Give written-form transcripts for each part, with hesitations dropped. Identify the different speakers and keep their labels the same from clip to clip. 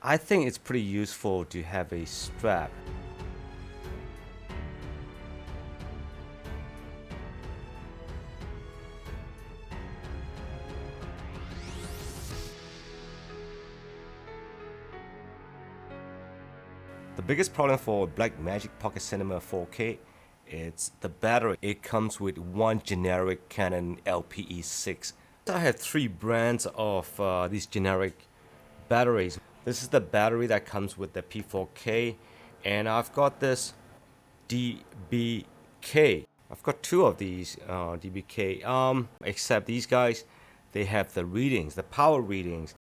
Speaker 1: I think it's pretty useful to have a strap. The biggest problem for Blackmagic Pocket Cinema 4K is the battery. It comes with one generic Canon LPE6. I have three brands of these generic batteries. This is the battery that comes with the P4K, and I've got this DBK. I've got two of these DBK. Except these guys, they have the readings, the power readings.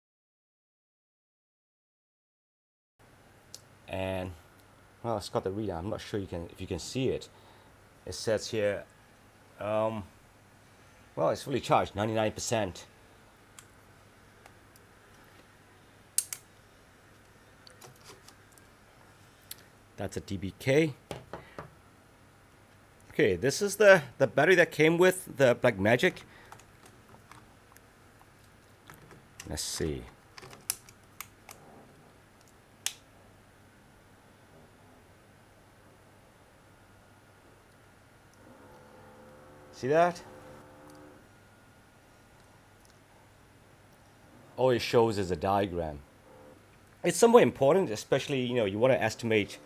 Speaker 1: And well, it's got the reader. I'm not sure if you can see it. It says here, well, it's fully charged, 99%. That's a DBK. Okay, this is the battery that came with the Blackmagic. Let's see. See that? All it shows is a diagram. It's somewhat important, especially you want to estimate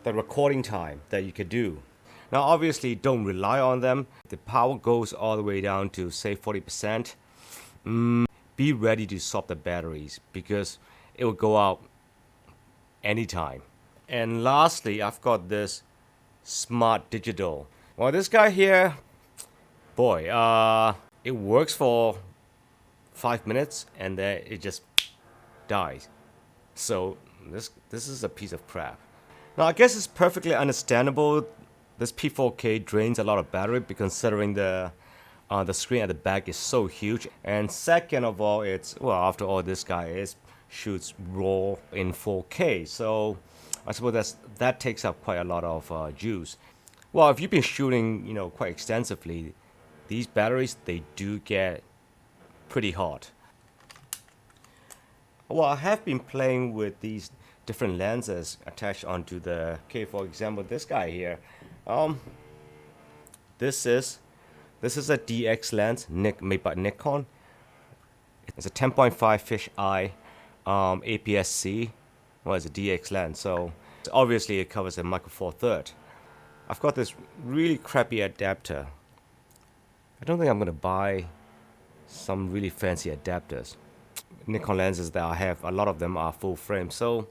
Speaker 1: the recording time that you could do. Now obviously don't rely on them. The power goes all the way down to say 40%. Be ready to swap the batteries because it will go out anytime. And lastly, I've got this Smart Digital. Well, this guy here, boy, it works for 5 minutes and then it just dies. So this is a piece of crap. Now I guess it's perfectly understandable. This P4K drains a lot of battery considering the screen at the back is so huge. And second of all, after all, this guy shoots RAW in 4K. So I suppose that takes up quite a lot of juice. Well, if you've been shooting quite extensively, these batteries, they do get pretty hot. Well, I have been playing with these different lenses attached onto the, okay, for example, this guy here. This is a DX lens made by Nikon. It's a 10.5 fisheye APS-C. Well, it's a DX lens, so obviously it covers a micro four third. I've got this really crappy adapter. I don't think I'm gonna buy some really fancy adapters. Nikon lenses that I have, a lot of them are full frame, so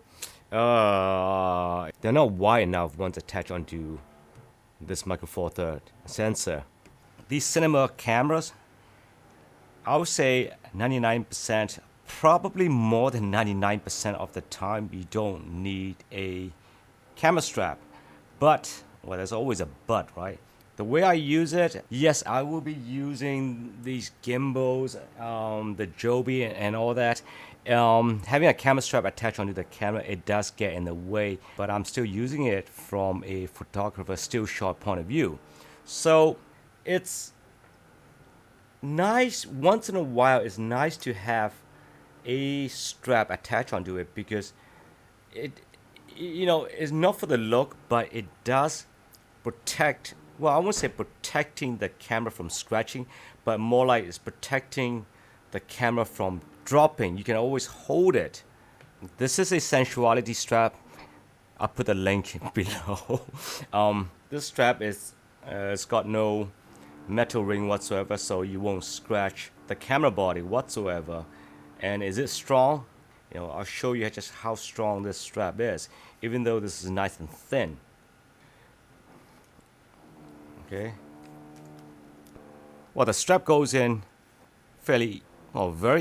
Speaker 1: they're not wide enough once attached onto this micro four third sensor. These cinema cameras, I would say 99%, probably more than 99% of the time, you don't need a camera strap. But, well, there's always a but, right? The way I use it, yes, I will be using these gimbals, the Joby and all that. Having a camera strap attached onto the camera, it does get in the way, but I'm still using it from a photographer still shot point of view. So it's nice, once in a while, it's nice to have a strap attached onto it because it's not for the look, but it does protect. Well, I won't say protecting the camera from scratching, but more like it's protecting the camera from dropping. You can always hold it. This is a Sensuality strap. I'll put the link below. This strap it's got no metal ring whatsoever, so you won't scratch the camera body whatsoever. And is it strong? I'll show you just how strong this strap is, even though this is nice and thin. Okay. Well, the strap goes in very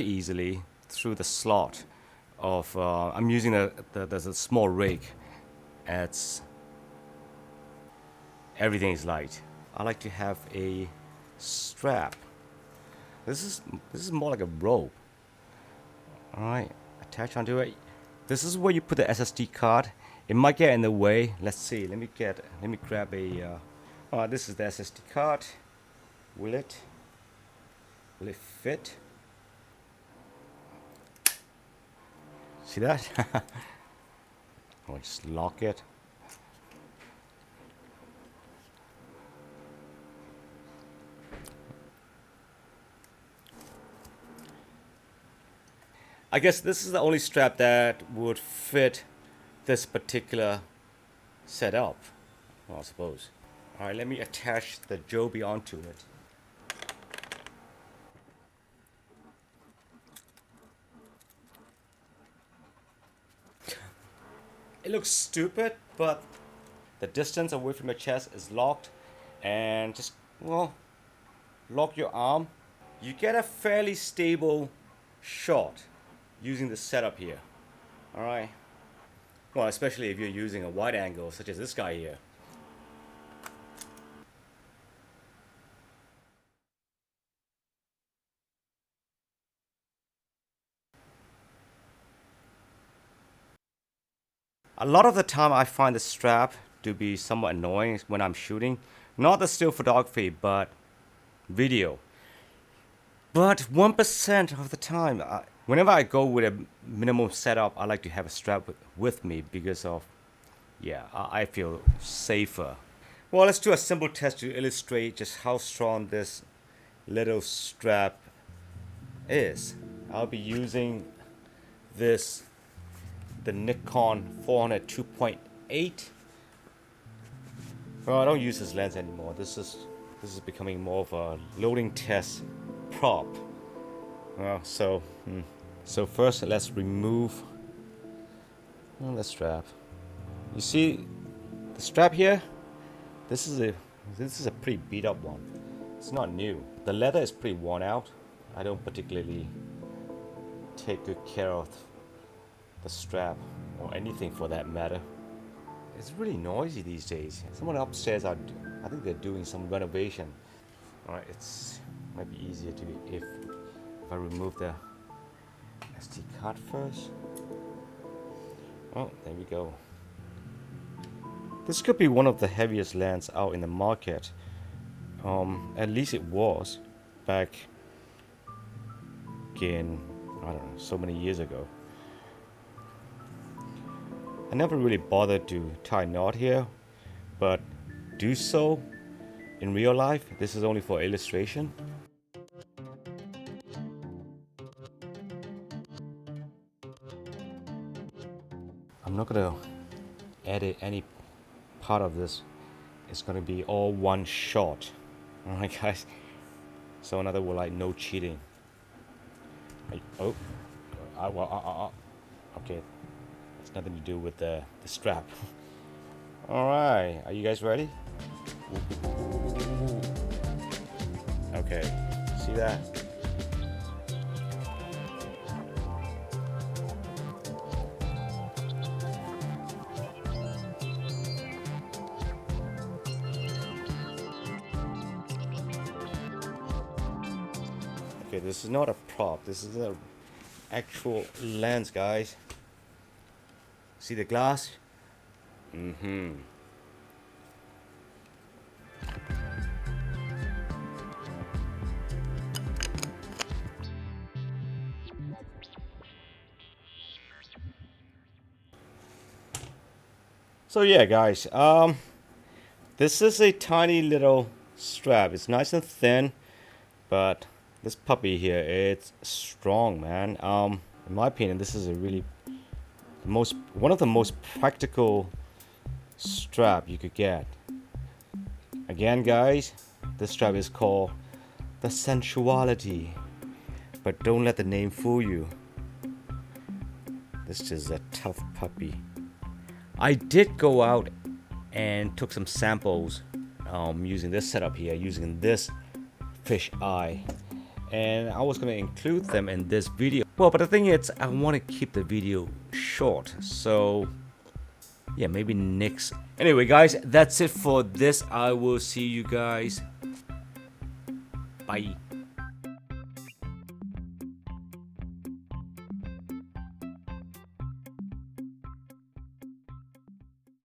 Speaker 1: easily through the slot of. I'm using there's a Smallrig. Everything is light. I like to have a strap. This is more like a rope. All right, attach onto it. This is where you put the SSD card. It might get in the way. Let's see. Let me grab a. This is the SSD card. Will it fit? See that? I'll just lock it. I guess this is the only strap that would fit this particular setup, I suppose. Alright, let me attach the Joby onto it. It looks stupid, but the distance away from your chest is locked, and just, well, lock your arm. You get a fairly stable shot using the setup here. Alright. Well, especially if you're using a wide angle such as this guy here. A lot of the time I find the strap to be somewhat annoying when I'm shooting. Not the still photography, but video. But 1% of the time, whenever I go with a minimum setup, I like to have a strap with me because of, yeah, I feel safer. Well, let's do a simple test to illustrate just how strong this little strap is. I'll be using this, the Nikon 400 2.8. Well, I don't use this lens anymore. This is becoming more of a loading test prop. Well, so first let's remove the strap. You see the strap here? This is a pretty beat up one. It's not new. The leather is pretty worn out. I don't particularly take good care of the strap or anything for that matter. It's really noisy these days. Someone upstairs I think they're doing some renovation. Alright, it's might be easier to if I remove the SD card first. Oh, there we go. This could be one of the heaviest lens out in the market. At least it was back in, I don't know, so many years ago. I never really bothered to tie a knot here, but do so in real life. This is only for illustration. I'm not gonna edit any part of this. It's gonna be all one shot. Alright guys, so in other words, like, no cheating. Okay, it's nothing to do with the strap. Alright, are you guys ready? Okay, see that? Okay, this is not a prop, this is an actual lens, guys. See the glass? So yeah, guys, this is a tiny little strap. It's nice and thin, but this puppy here, it's strong, man. In my opinion, this is a really one of the most practical strap you could get. Again, guys, this strap is called the Sensuality, but don't let the name fool you. This is a tough puppy. I did go out and took some samples using this setup here, using this fish eye, and I was going to include them in this video. Well, but the thing is, I want to keep the video short, so yeah, maybe next. Anyway, guys, that's it for this. I will see you guys. Bye.